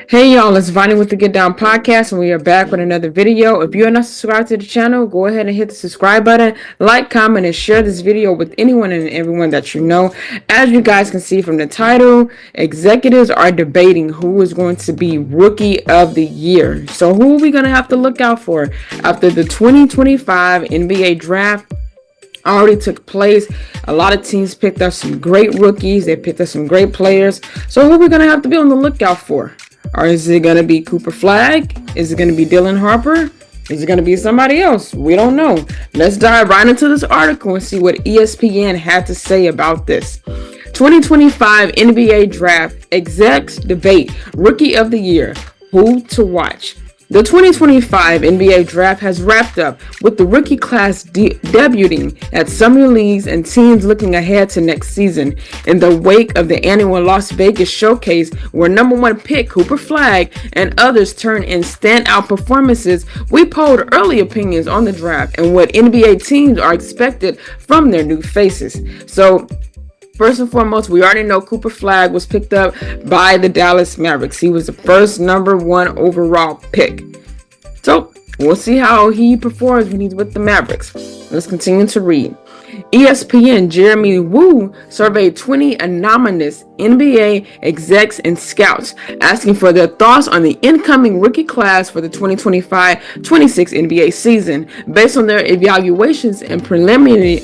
Hey y'all, it's Vonnie with the Get Down Podcast, and we are back with another video. If you are not subscribed to the channel, go ahead and hit the subscribe button, like, comment, and share this video with anyone and everyone that you know. As you guys can see from the title, executives are debating who is going to be Rookie of the Year. So who are we going to have to look out for after the 2025 NBA Draft already took place? A lot of teams picked up some great rookies. They picked up some great players. So who are we going to have to be on the lookout for? Or is it going to be Cooper Flagg? Is it going to be Dylan Harper? Is it going to be somebody else? We don't know. Let's dive right into this article and see what ESPN had to say about this. 2025 NBA Draft execs debate Rookie of the Year. Who to watch? The 2025 NBA Draft has wrapped up with the rookie class debuting at summer leagues and teams looking ahead to next season. In the wake of the annual Las Vegas showcase, where number one pick Cooper Flagg and others turned in standout performances, we polled early opinions on the draft and what NBA teams are expected from their new faces. So, first and foremost, we already know Cooper Flagg was picked up by the Dallas Mavericks. He was the first number one overall pick. So we'll see how he performs when he's with the Mavericks. Let's continue to read. ESPN Jeremy Woo surveyed 20 anonymous NBA execs and scouts, asking for their thoughts on the incoming rookie class for the 2025-26 NBA season. Based on their evaluations and preliminary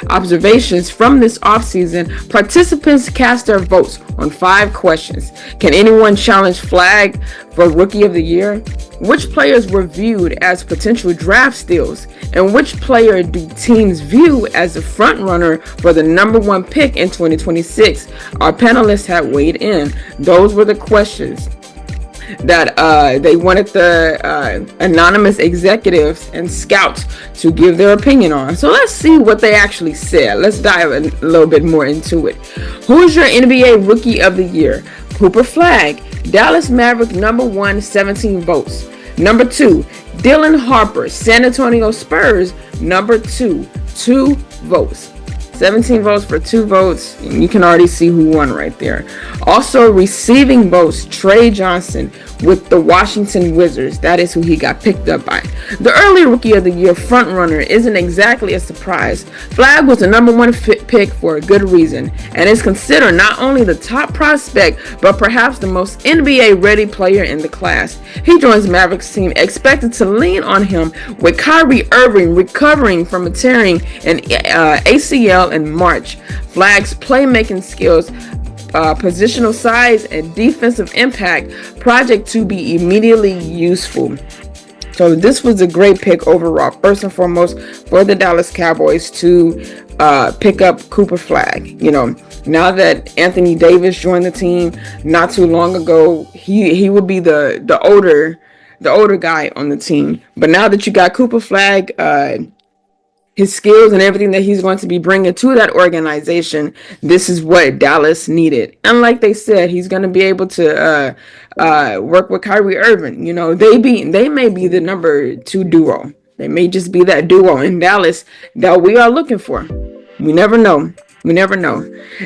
observations from this offseason, participants cast their votes on 5 questions. Can anyone challenge Flagg for Rookie of the Year? Which players were viewed as potential draft steals? And which player do teams view as the front runner for the number one pick in 2026? Our panelists had weighed in. Those were the questions that they wanted the anonymous executives and scouts to give their opinion on. So let's see what they actually said. Let's dive a little bit more into it. Who is your NBA Rookie of the Year? Cooper Flagg, Dallas Maverick, number 1, 17 votes. Number 2, Dylan Harper, San Antonio Spurs, number 2, 2 votes. 17 votes for 2 votes. You can already see who won right there. Also receiving votes, Trey Johnson with the Washington Wizards. That is who he got picked up by. The early Rookie of the Year frontrunner isn't exactly a surprise. Flagg was the number 1 pick for a good reason and is considered not only the top prospect but perhaps the most NBA-ready player in the class. He joins Mavericks team expected to lean on him with Kyrie Irving recovering from a tearing an ACL in March. Flagg's playmaking skills, positional size, and defensive impact project to be immediately useful. So this was a great pick overall. First and foremost, for the Dallas Cowboys to pick up Cooper Flagg. You know, now that Anthony Davis joined the team not too long ago, he would be the older guy on the team. But now that you got Cooper Flagg, his skills and everything that he's going to be bringing to that organization, this is what Dallas needed. And like they said, he's going to be able to work with Kyrie Irving. You know, they may be the number 2 duo. They may just be that duo in Dallas that we are looking for. We never know. We never know.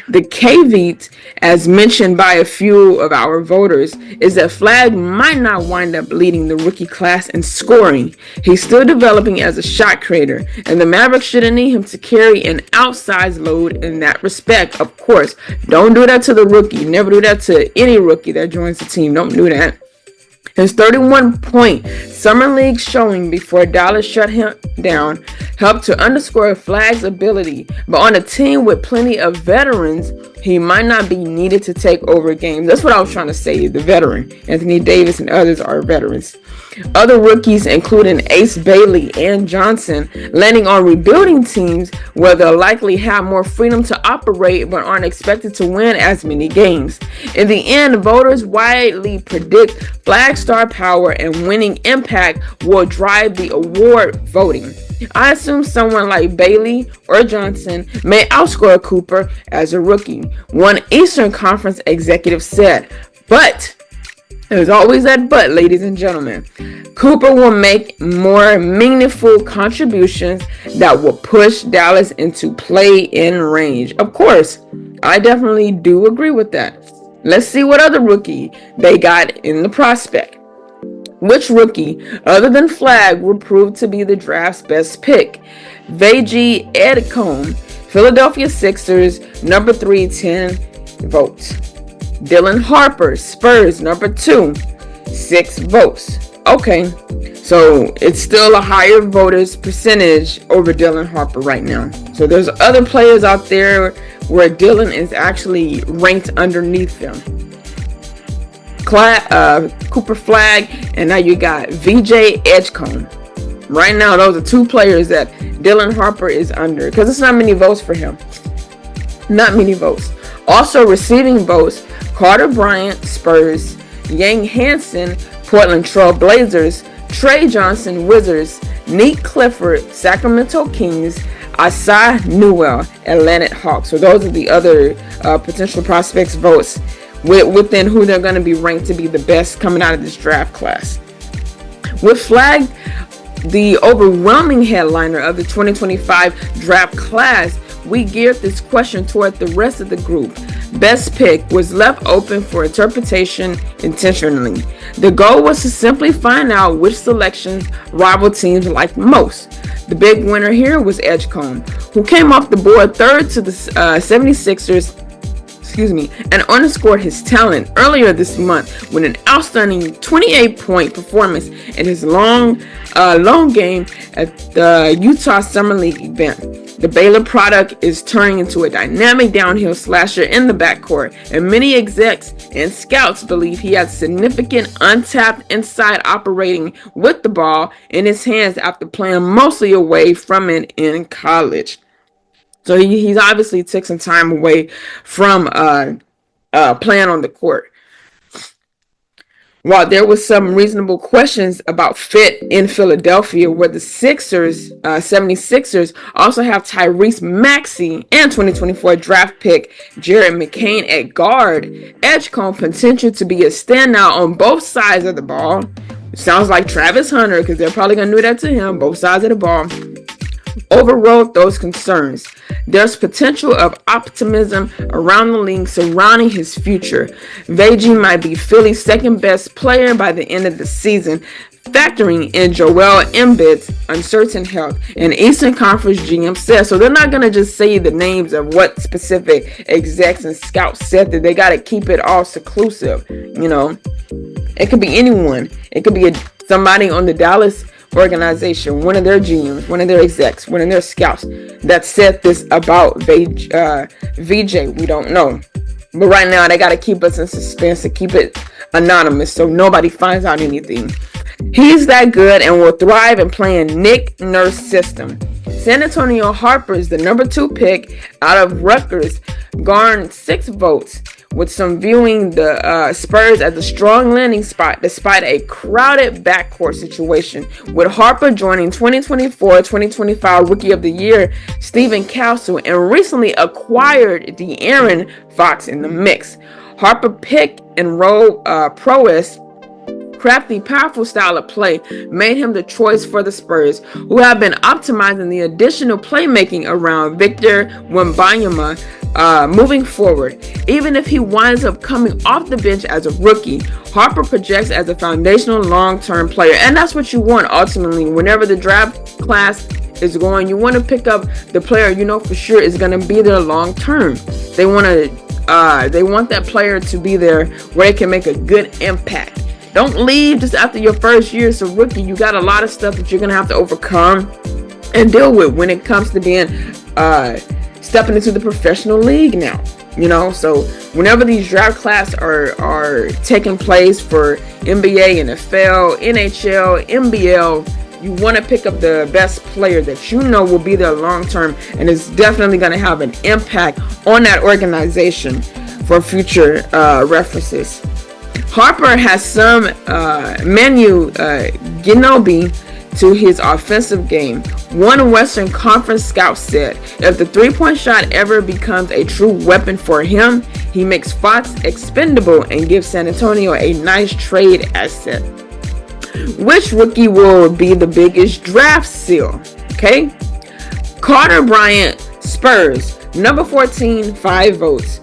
The caveat, as mentioned by a few of our voters, is that Flagg might not wind up leading the rookie class in scoring. He's still developing as a shot creator, and the Mavericks shouldn't need him to carry an outsized load in that respect. Of course, don't do that to the rookie. Never do that to any rookie that joins the team. Don't do that. His 31-point summer league showing before Dallas shut him down helped to underscore Flagg's ability, but on a team with plenty of veterans, he might not be needed to take over games. That's what I was trying to say, the veteran. Anthony Davis and others are veterans. Other rookies, including Ace Bailey and Johnson, landing on rebuilding teams where they'll likely have more freedom to operate but aren't expected to win as many games. In the end, voters widely predict Flagg star power and winning impact will drive the award voting. I assume someone like Bailey or Johnson may outscore Cooper as a rookie, one Eastern Conference executive said. But there's always that but, ladies and gentlemen. Cooper will make more meaningful contributions that will push Dallas into play-in range. Of course, I definitely do agree with that. Let's see what other rookie they got in the prospect. Which rookie, other than Flagg, will prove to be the draft's best pick? Vejji Edgecombe, Philadelphia Sixers, number 3, 10 votes. Dylan Harper, Spurs, number 2, 6 votes. Okay, so it's still a higher voters percentage over Dylan Harper right now. So there's other players out there where Dylan is actually ranked underneath them. Cooper Flagg, and now you got VJ Edgecombe. Right now, those are 2 players that Dylan Harper is under, because it's not many votes for him. Not many votes. Also receiving votes, Carter Bryant, Spurs, Yang Hansen, Portland Trail Blazers, Trey Johnson, Wizards, Nick Clifford, Sacramento Kings, Asai Newell, Atlanta Hawks. So those are the other potential prospects votes within who they're going to be ranked to be the best coming out of this draft class. With Flagg, the overwhelming headliner of the 2025 draft class, we geared this question toward the rest of the group. Best pick was left open for interpretation intentionally. The goal was to simply find out which selections rival teams liked most. The big winner here was Edgecombe, who came off the board third to the 76ers and underscored his talent earlier this month with an outstanding 28-point performance in his long game at the Utah Summer League event. The Baylor product is turning into a dynamic downhill slasher in the backcourt, and many execs and scouts believe he has significant untapped inside operating with the ball in his hands after playing mostly away from it in college. So he's obviously took some time away from playing on the court. While there was some reasonable questions about fit in Philadelphia, where the 76ers also have Tyrese Maxey and 2024 draft pick Jared McCain at guard, Edgecombe potential to be a standout on both sides of the ball. It sounds like Travis Hunter, because they're probably going to do that to him, both sides of the ball. Overrode those concerns. There's potential of optimism around the league surrounding his future. Vejji might be Philly's second best player by the end of the season, factoring in Joel Embiid's uncertain health, and Eastern Conference GM says. So they're not going to just say the names of what specific execs and scouts said, that they got to keep it all seclusive. You know, it could be anyone. It could be somebody on the Dallas organization, one of their GMs, one of their execs, one of their scouts that said this about VJ. We don't know. But right now, they got to keep us in suspense to keep it anonymous so nobody finds out anything. He's that good and will thrive in playing Nick Nurse system. San Antonio Harper is the number 2 pick out of Rutgers, garnered 6 votes, with some viewing the Spurs as a strong landing spot despite a crowded backcourt situation, with Harper joining 2024-2025 Rookie of the Year Stephen Castle and recently acquired De'Aaron Fox in the mix. Harper pick and roll prowess, crafty, powerful style of play made him the choice for the Spurs, who have been optimizing the additional playmaking around Victor Wembanyama moving forward. Even if he winds up coming off the bench as a rookie, Harper projects as a foundational long-term player, and that's what you want ultimately. Whenever the draft class is going, you want to pick up the player you know for sure is going to be there long-term. They want that player to be there where they can make a good impact. Don't leave just after your first year as a rookie. You got a lot of stuff that you're going to have to overcome and deal with when it comes to being stepping into the professional league now. You know, so whenever these draft classes are taking place for NBA, NFL, NHL, NBL, you want to pick up the best player that you know will be there long term and is definitely going to have an impact on that organization for future references. Harper has some Manu Ginobili to his offensive game. One Western Conference scout said, if the three-point shot ever becomes a true weapon for him, he makes Fox expendable and gives San Antonio a nice trade asset. Which rookie will be the biggest draft steal? Okay. Carter Bryant, Spurs, number 14, 5 votes.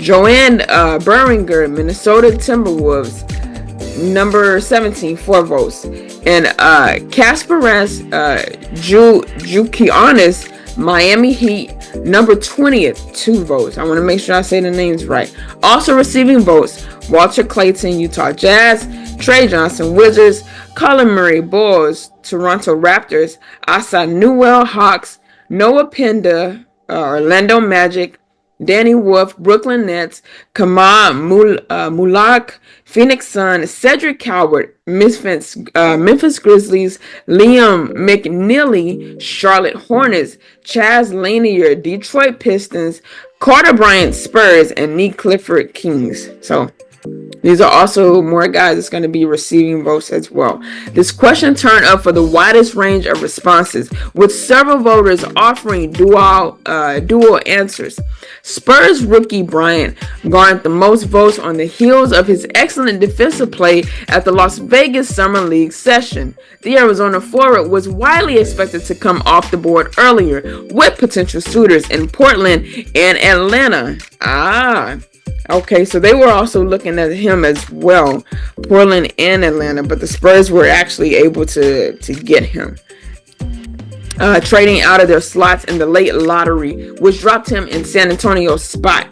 Joanne Beringer, Minnesota Timberwolves, number 17, 4 votes. And Kasparas Jukianis, Miami Heat, number 20th, 2 votes. I want to make sure I say the names right. Also receiving votes, Walter Clayton, Utah Jazz, Trey Johnson, Wizards, Colin Murray, Bulls, Toronto Raptors, Asa Newell, Hawks, Noah Penda, Orlando Magic, Danny Wolf, Brooklyn Nets, Kamal Mulak, Phoenix Suns, Cedric Coward, Memphis Grizzlies, Liam McNeely, Charlotte Hornets, Chaz Lanier, Detroit Pistons, Carter Bryant, Spurs, and Nick Clifford, Kings. So these are also more guys that's going to be receiving votes as well. This question turned up for the widest range of responses, with several voters offering dual answers. Spurs rookie Bryant garnered the most votes on the heels of his excellent defensive play at the Las Vegas Summer League session. The Arizona forward was widely expected to come off the board earlier, with potential suitors in Portland and Atlanta. Okay, so they were also looking at him as well, Portland and Atlanta, but the Spurs were actually able to get him. Trading out of their slots in the late lottery, which dropped him in San Antonio's spot.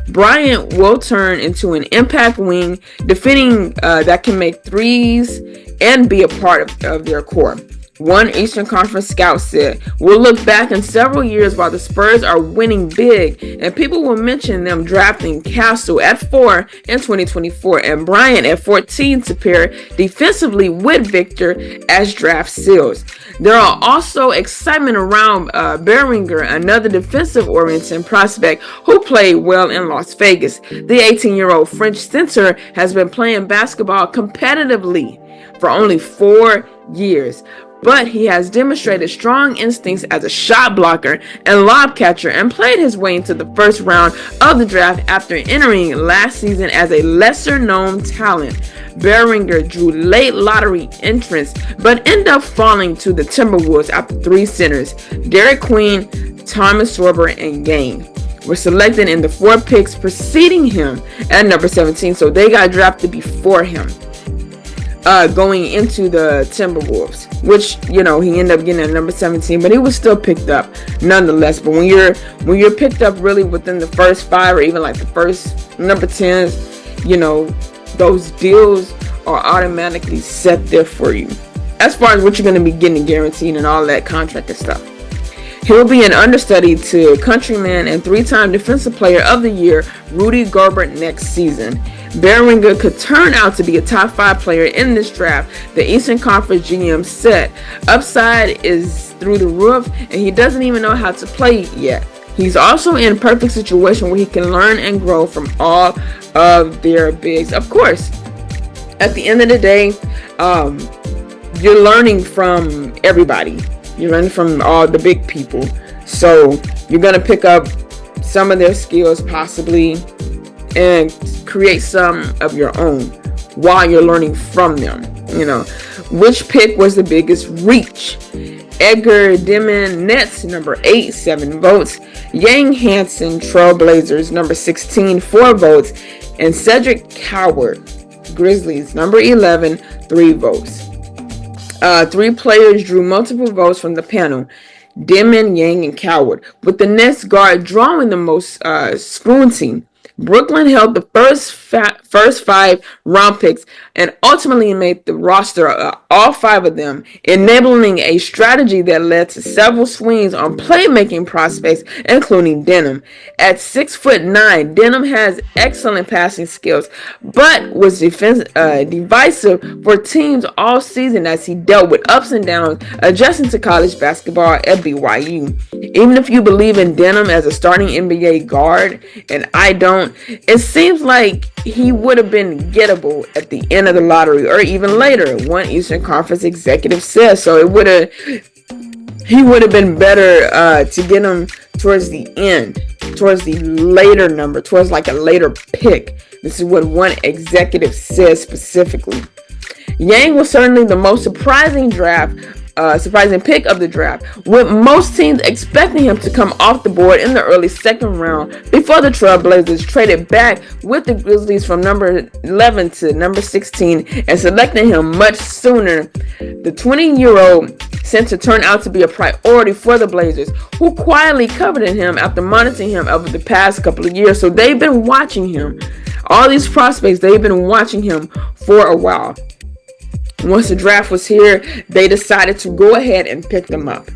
Bryant will turn into an impact wing, defending that can make threes and be a part of their core. One Eastern Conference scout said, "We'll look back in several years while the Spurs are winning big, and people will mention them drafting Castle at 4 in 2024 and Bryant at 14 to pair defensively with Victor as draft seals." There are also excitement around Beringer, another defensive-oriented prospect who played well in Las Vegas. The 18-year-old French center has been playing basketball competitively for only 4 years. But he has demonstrated strong instincts as a shot blocker and lob catcher and played his way into the first round of the draft after entering last season as a lesser-known talent. Beringer drew late lottery entrance but ended up falling to the Timberwolves after 3 centers, Derek Queen, Thomas Sorber, and Yang, were selected in the 4 picks preceding him at number 17, so they got drafted before him. Going into the Timberwolves, which he ended up getting at number 17, but he was still picked up nonetheless. But when you're picked up really within the first 5 or even like the first number 10s, those deals are automatically set there for you as far as what you're going to be getting guaranteed and all that contract and stuff. He'll be an understudy to countryman and 3-time Defensive Player of the Year Rudy Gobert next season. Beringer could turn out to be a top 5 player in this draft, the Eastern Conference GM said. Upside is through the roof, and he doesn't even know how to play yet. He's also in a perfect situation where he can learn and grow from all of their bigs. Of course, at the end of the day, you're learning from everybody. You're learning from all the big people. So you're going to pick up some of their skills possibly and create some of your own while you're learning from them. Which pick was the biggest reach? Edgar Demon, Nets, number 8, 7 votes. Yang Hansen, Trailblazers, number 16, 4 votes. And Cedric Coward, Grizzlies, number 11, 3 votes. 3 players drew multiple votes from the panel: Demon, Yang, and Coward, with the Nets guard drawing the most scrutiny. Brooklyn held the first 5 round picks and ultimately made the roster, all 5 of them, enabling a strategy that led to several swings on playmaking prospects, including Denham. At 6'9", Denham has excellent passing skills, but was divisive for teams all season as he dealt with ups and downs adjusting to college basketball at BYU. Even if you believe in Denham as a starting NBA guard, and I don't, it seems like he would have been gettable at the end of the lottery or even later, one Eastern Conference executive says. So he would have been better to get him towards the end, towards the later number, towards like a later pick. This is what one executive says specifically. Yang was certainly the most surprising draft surprising pick of the draft, with most teams expecting him to come off the board in the early second round before the Trailblazers traded back with the Grizzlies from number 11 to number 16 and selecting him much sooner. The 20-year-old center turned out to be a priority for the Blazers, who quietly coveted him after monitoring him over the past couple of years. So they've been watching him. All these prospects, they've been watching him for a while. Once the draft was here, they decided to go ahead and pick them up.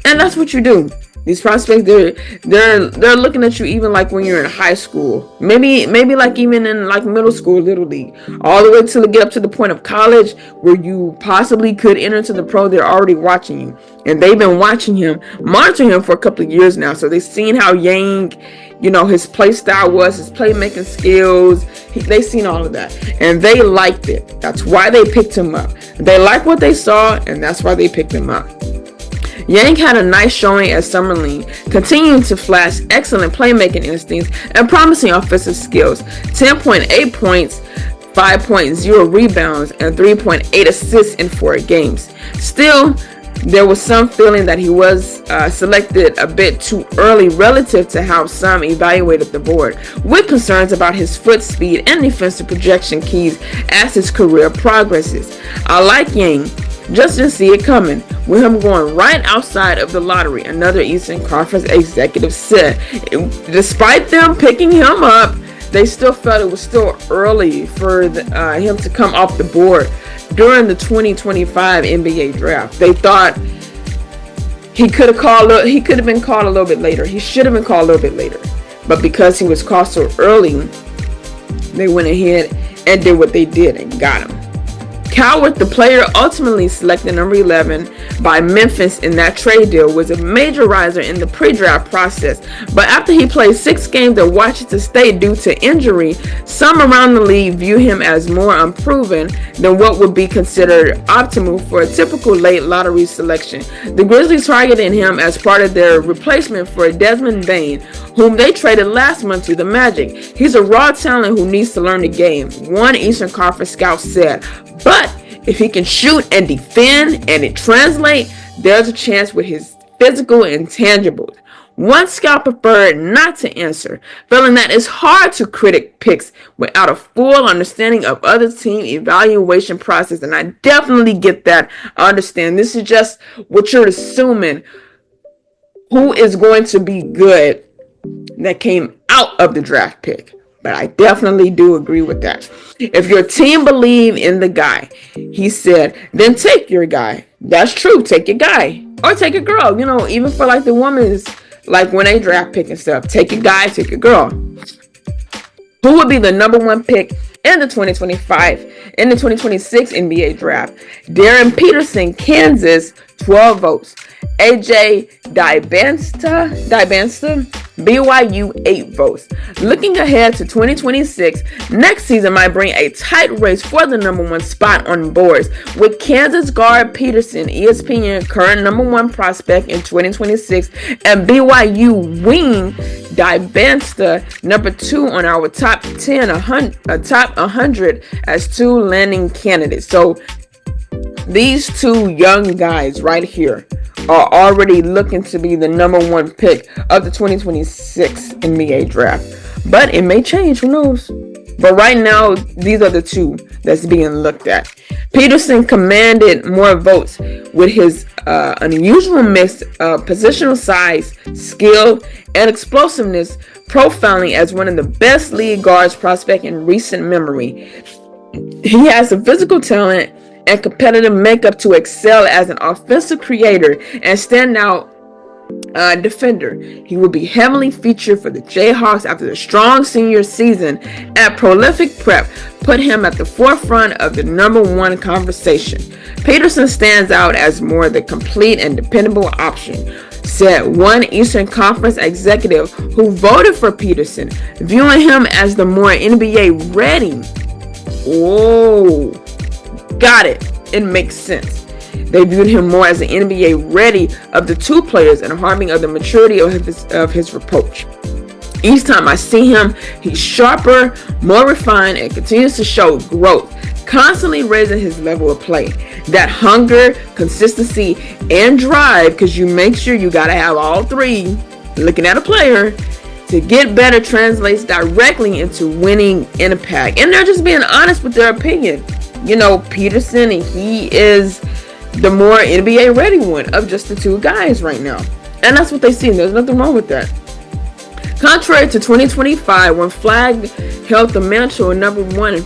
And that's what you do. These prospects, they're looking at you even like when you're in high school, maybe like even in like middle school, little league, all the way till it get up to the point of college where you possibly could enter into the pro. They're already watching you, and they've been watching him, monitoring him for a couple of years now. So they've seen how Yang, his play style was, his playmaking skills. They've seen all of that, and they liked it. That's why they picked him up. They liked what they saw, and that's why they picked him up. Yang had a nice showing at Summer League, continuing to flash excellent playmaking instincts and promising offensive skills. 10.8 points, 5.0 rebounds, and 3.8 assists in 4 games. Still, there was some feeling that he was selected a bit too early relative to how some evaluated the board, with concerns about his foot speed and defensive projection keys as his career progresses. I like Yang. Just didn't see it coming, with him going right outside of the lottery, another Eastern Conference executive said. Despite them picking him up, they still felt it was still early for him to come off the board during the 2025 NBA draft. They thought he could have been called a little bit later. He should have been called a little bit later. But because he was called so early, they went ahead and did what they did and got him. Coward, the player ultimately selected number 11 by Memphis in that trade deal, was a major riser in the pre-draft process. But after he played 6 games at Washington State due to injury, some around the league view him as more unproven than what would be considered optimal for a typical late lottery selection. The Grizzlies targeted him as part of their replacement for Desmond Bane, whom they traded last month to the Magic. He's a raw talent who needs to learn the game, one Eastern Conference scout said. But if he can shoot and defend and it translates, there's a chance with his physical intangibles. One scout preferred not to answer, feeling that it's hard to critic picks without a full understanding of other team evaluation process. And I definitely get that. I understand. This is just what you're assuming, who is going to be good that came out of the draft pick. But I definitely do agree with that. If your team believe in the guy, he said, then take your guy. That's true. Take your guy. Or take a girl. Even for like the women's, like when they draft pick and stuff. Take a guy, take a girl. Who would be the number 1 pick in the 2026 NBA draft? Darren Peterson, Kansas, 12 votes. AJ Dybantsa, BYU, 8 votes. Looking ahead to 2026, next season might bring a tight race for the number 1 spot on boards, with Kansas guard Peterson, ESPN current number 1 prospect in 2026, and BYU wing Dybantsa, number 2 on our top 100 as 2 landing candidates. So these 2 young guys right here are already looking to be the number 1 pick of the 2026 NBA draft. But it may change, who knows? But right now, these are the 2 that's being looked at. Peterson commanded more votes with his unusual mix of positional size, skill, and explosiveness, profiling as one of the best league guards prospect in recent memory. He has a physical talent and competitive makeup to excel as an offensive creator and standout defender. He will be heavily featured for the Jayhawks after the strong senior season, and prolific prep put him at the forefront of the number 1 conversation. Peterson stands out as more the complete and dependable option, said one Eastern Conference executive who voted for Peterson, viewing him as the more NBA ready. Whoa. Got it. It makes sense. They viewed him more as an NBA ready of the 2 players and harming of the maturity of his approach. Each time I see him, he's sharper, more refined, and continues to show growth. constantly raising his level of play. That hunger, consistency, and drive, because you make sure you got to have all three looking at a player to get better, translates directly into winning in a pack. And they're just being honest with their opinion. You know, Peterson, he is the more NBA ready one of just the two guys right now. And that's what they see. There's nothing wrong with that. Contrary to 2025, when Flagg held the mantle of number one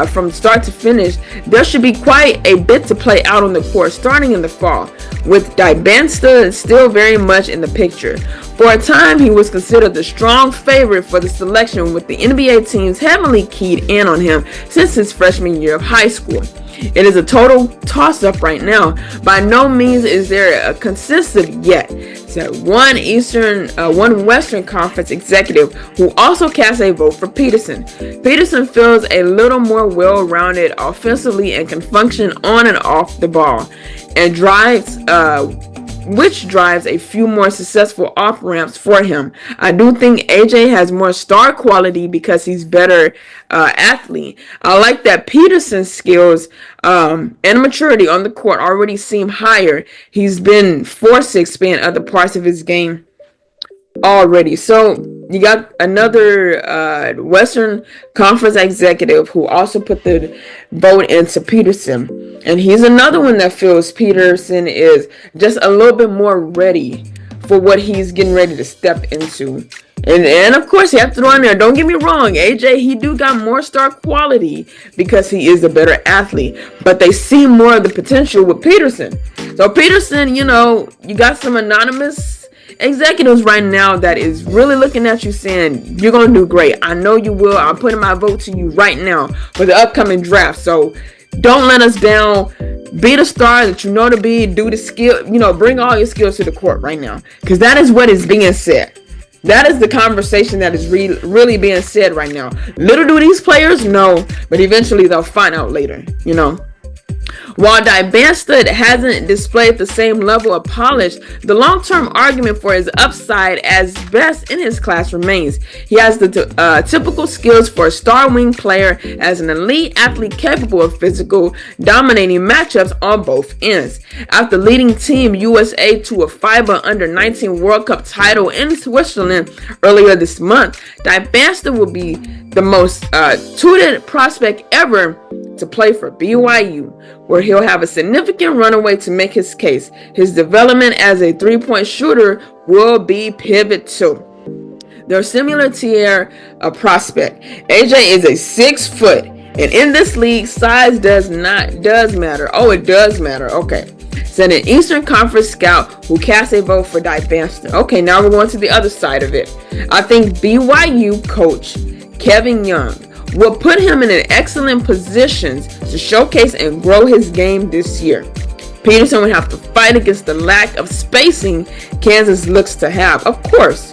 from start to finish, there should be quite a bit to play out on the court starting in the fall, with Dybantsa still very much in the picture. For a time, he was considered the strong favorite for the selection, with the NBA teams heavily keyed in on him since his freshman year of high school. It is a total toss-up right now. By no means is there a consensus yet. So one Western Conference executive who also cast a vote for Peterson. Peterson feels a little more well-rounded offensively and can function on and off the ball, and which drives a few more successful off ramps for him. I do think AJ has more star quality because he's better athlete. I like that Peterson's skills and maturity on the court already seem higher. He's been forced to expand other parts of his game already. So you got another Western Conference executive who also put the vote into Peterson, and he's another one that feels Peterson is just a little bit more ready for what he's getting ready to step into. And of course, you have to throw in there, don't get me wrong, AJ, he do got more star quality because he is a better athlete, but they see more of the potential with Peterson. So Peterson, you know, you got some anonymous executives right now that is really looking at you saying, you're going to do great. I know you will. I'm putting my vote to you right now for the upcoming draft. So don't let us down. Be the star that you know to be. Do the skill, you know, bring all your skills to the court right now. Because that is what is being said. That is the conversation that is really being said right now. Little do these players know, but eventually they'll find out later, you know. While Dybantsa hasn't displayed the same level of polish, the long-term argument for his upside as best in his class remains. He has the typical skills for a star wing player as an elite athlete capable of physical, dominating matchups on both ends. After leading Team USA to a FIBA Under-19 World Cup title in Switzerland earlier this month, Dybantsa will be the most touted prospect ever to play for BYU, where he'll have a significant runaway to make his case. His development as a three-point shooter will be pivotal. They're similar tier of prospect. AJ is a 6 foot, and in this league, size does matter. Oh, it does matter. Okay. Send an Eastern Conference scout who cast a vote for Dybantsa. Okay, now we're going to the other side of it. I think BYU coach Kevin Young will put him in an excellent position to showcase and grow his game this year. Peterson would have to fight against the lack of spacing Kansas looks to have. Of course.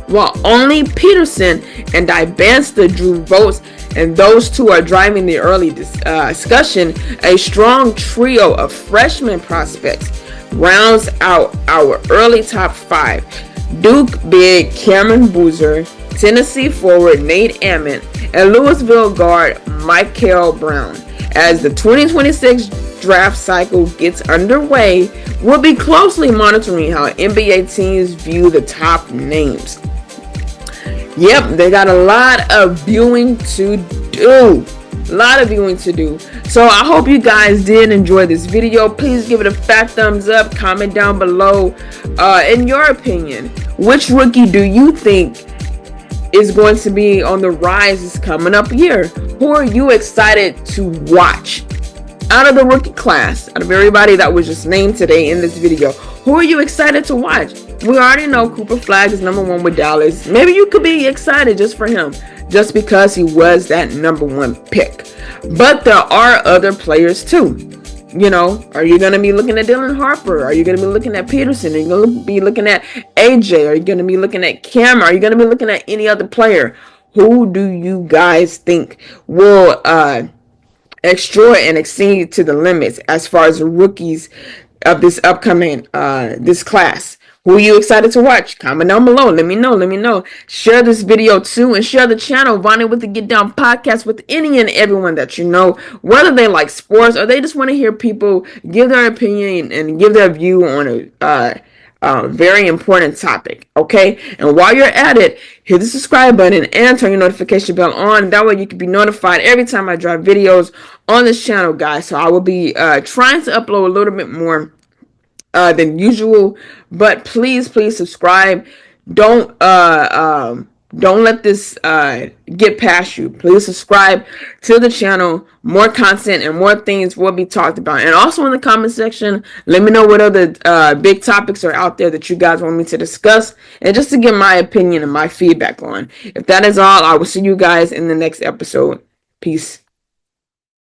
While only Peterson and Dybantsa drew votes, and those two are driving the early discussion, a strong trio of freshman prospects rounds out our early top 5. Duke big Cameron Boozer, Tennessee forward Nate Ammon, and Louisville guard Michael Brown. As the 2026 draft cycle gets underway, we'll be closely monitoring how NBA teams view the top names. Yep, they got a lot of viewing to do. So I hope you guys did enjoy this video. Please give it a fat thumbs up. Comment down below. In your opinion, which rookie do you think is going to be on the rise this coming up year? Who are you excited to watch out of the rookie class, out of everybody that was just named today in this video? Who are you excited to watch? We already know Cooper Flagg is number 1 with Dallas. Maybe you could be excited just for him, just because he was that number 1 pick. But there are other players too. You know, are you going to be looking at Dylan Harper? Are you going to be looking at Peterson? Are you going to be looking at AJ? Are you going to be looking at Cameron? Are you going to be looking at any other player? Who do you guys think will extort and exceed to the limits as far as the rookies of this upcoming this class? Who are you excited to watch? Comment down below. Let me know. Let me know. Share this video too, and share the channel, Vonnie with the Get Down podcast, with any and everyone that you know, whether they like sports or they just want to hear people give their opinion and give their view on a very important topic. Okay, and while you're at it, hit the subscribe button and turn your notification bell on. That way you can be notified every time I drop videos on this channel, guys. So I will be trying to upload a little bit more than usual, but please subscribe. Don't let this get past you. Please subscribe to the channel. More content and more things will be talked about. And also in the comment section, let me know what other big topics are out there that you guys want me to discuss, and just to get my opinion and my feedback on. If that is all, I will see you guys in the next episode. Peace.